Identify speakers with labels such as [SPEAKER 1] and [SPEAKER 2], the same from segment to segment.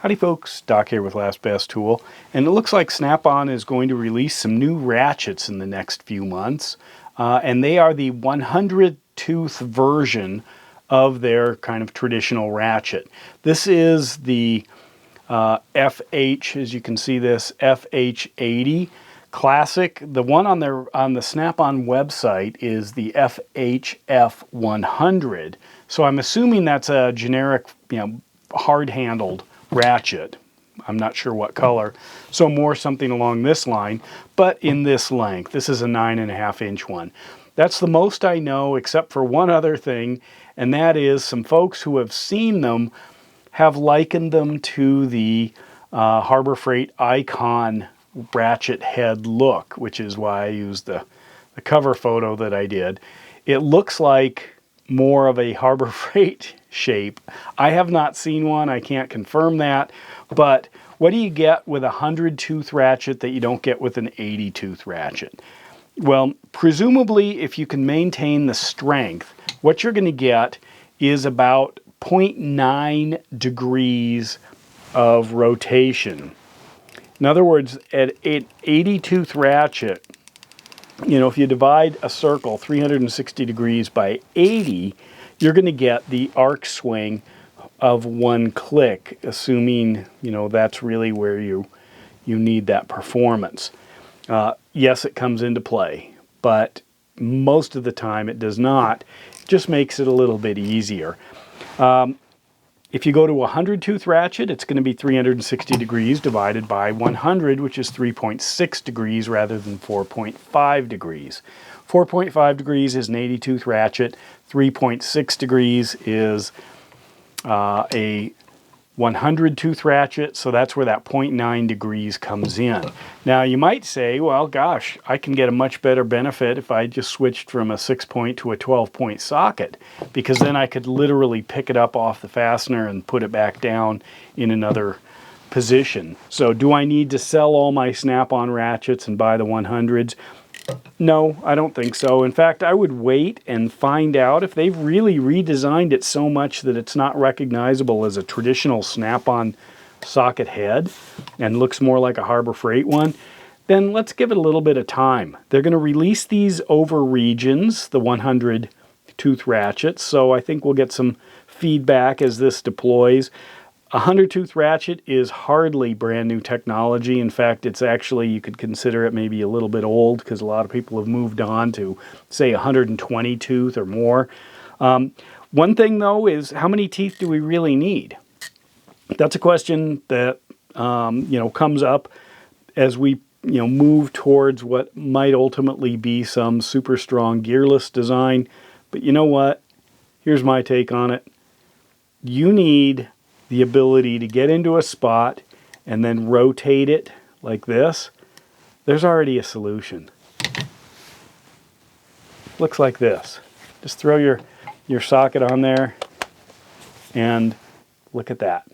[SPEAKER 1] Howdy folks, Doc here with Last Best Tool, and it looks like Snap-on is going to release some new ratchets in the next few months, and they are the 100 tooth version of their kind of traditional ratchet. This is the FH, as you can see this, FH80 Classic. The one on the Snap-on website is the FHF100, so I'm assuming that's a generic, hard-handled ratchet. I'm not sure what color, so more something along this line, but in this length. This is a 9.5-inch one. That's the most I know, except for one other thing, and that is some folks who have seen them have likened them to the Harbor Freight Icon ratchet head look, which is why I used the cover photo that I did. It looks like more of a Harbor Freight shape. I have not seen one, I can't confirm that, but what do you get with a 100 tooth ratchet that you don't get with an 80 tooth ratchet? Well, presumably if you can maintain the strength, what you're going to get is about 0.9 degrees of rotation. In other words, at an 80 tooth ratchet, if you divide a circle 360 degrees by 80, you're going to get the arc swing of one click, assuming, that's really where you need that performance. Yes, it comes into play, but most of the time it does not. It just makes it a little bit easier. If you go to a 100 tooth ratchet, it's going to be 360 degrees divided by 100, which is 3.6 degrees rather than 4.5 degrees. 4.5 degrees is an 80 tooth ratchet. 3.6 degrees is a 100 tooth ratchet, so that's where that 0.9 degrees comes in. Now you might say, well gosh, I can get a much better benefit if I just switched from a 6-point to a 12-point socket, because then I could literally pick it up off the fastener and put it back down in another position. So do I need to sell all my Snap-on ratchets and buy the 100s? No, I don't think so. In fact, I would wait and find out if they've really redesigned it so much that it's not recognizable as a traditional Snap-on socket head and looks more like a Harbor Freight one. Then let's give it a little bit of time. They're going to release these over regions, the 100 tooth ratchets, so I think we'll get some feedback as this deploys. A 100 tooth ratchet is hardly brand new technology. In fact, it's actually, you could consider it maybe a little bit old because a lot of people have moved on to, say, 120 tooth or more. One thing, though, is how many teeth do we really need? That's a question that, comes up as we, move towards what might ultimately be some super strong gearless design. But you know what? Here's my take on it. You need the ability to get into a spot and then rotate it like this. There's already a solution. Looks like this. Just throw your socket on there and look at that.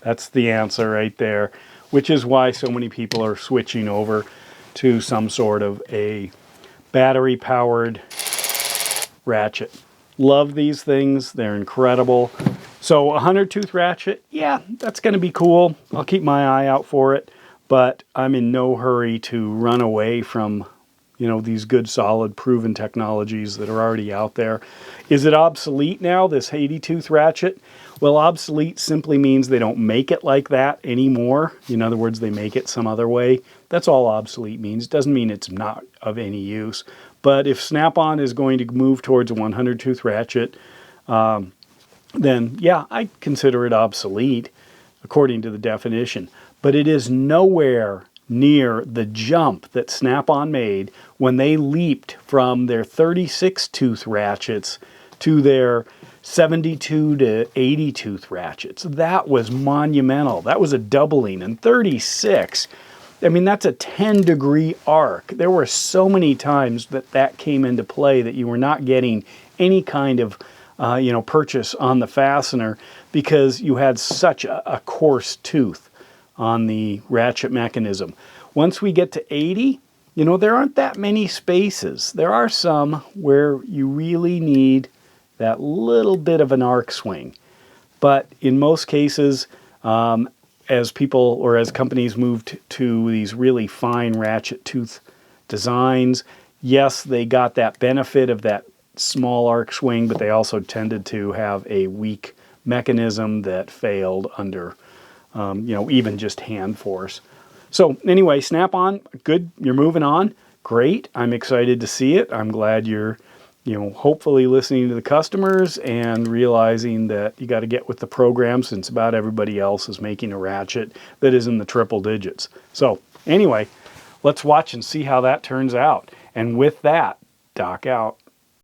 [SPEAKER 1] That's the answer right there, which is why so many people are switching over to some sort of a battery-powered ratchet. Love these things. They're incredible. So a 100 tooth ratchet, yeah, that's going to be cool. I'll keep my eye out for it, but I'm in no hurry to run away from, these good, solid, proven technologies that are already out there. Is it obsolete now, this 80 tooth ratchet? Well, obsolete simply means they don't make it like that anymore. In other words, they make it some other way. That's all obsolete means. It doesn't mean it's not of any use. But if Snap-on is going to move towards a 100 tooth ratchet, then yeah, I consider it obsolete according to the definition. But it is nowhere near the jump that Snap-on made when they leaped from their 36 tooth ratchets to their 72 to 80 tooth ratchets. That was monumental. That was a doubling. And 36, that's a 10-degree arc. There were so many times that came into play that you were not getting any kind of purchase on the fastener because you had such a coarse tooth on the ratchet mechanism. Once we get to 80, you know, there aren't that many spaces. There are some where you really need that little bit of an arc swing. But in most cases, as people or as companies moved to these really fine ratchet tooth designs, yes, they got that benefit of that small arc swing, but they also tended to have a weak mechanism that failed under, you know, even just hand force. So anyway, Snap-on, good, you're moving on. Great, I'm excited to see it. I'm glad you're, you know, hopefully listening to the customers and realizing that you got to get with the program, since about everybody else is making a ratchet that is in the triple digits. So anyway, let's watch and see how that turns out. And with that, Doc out.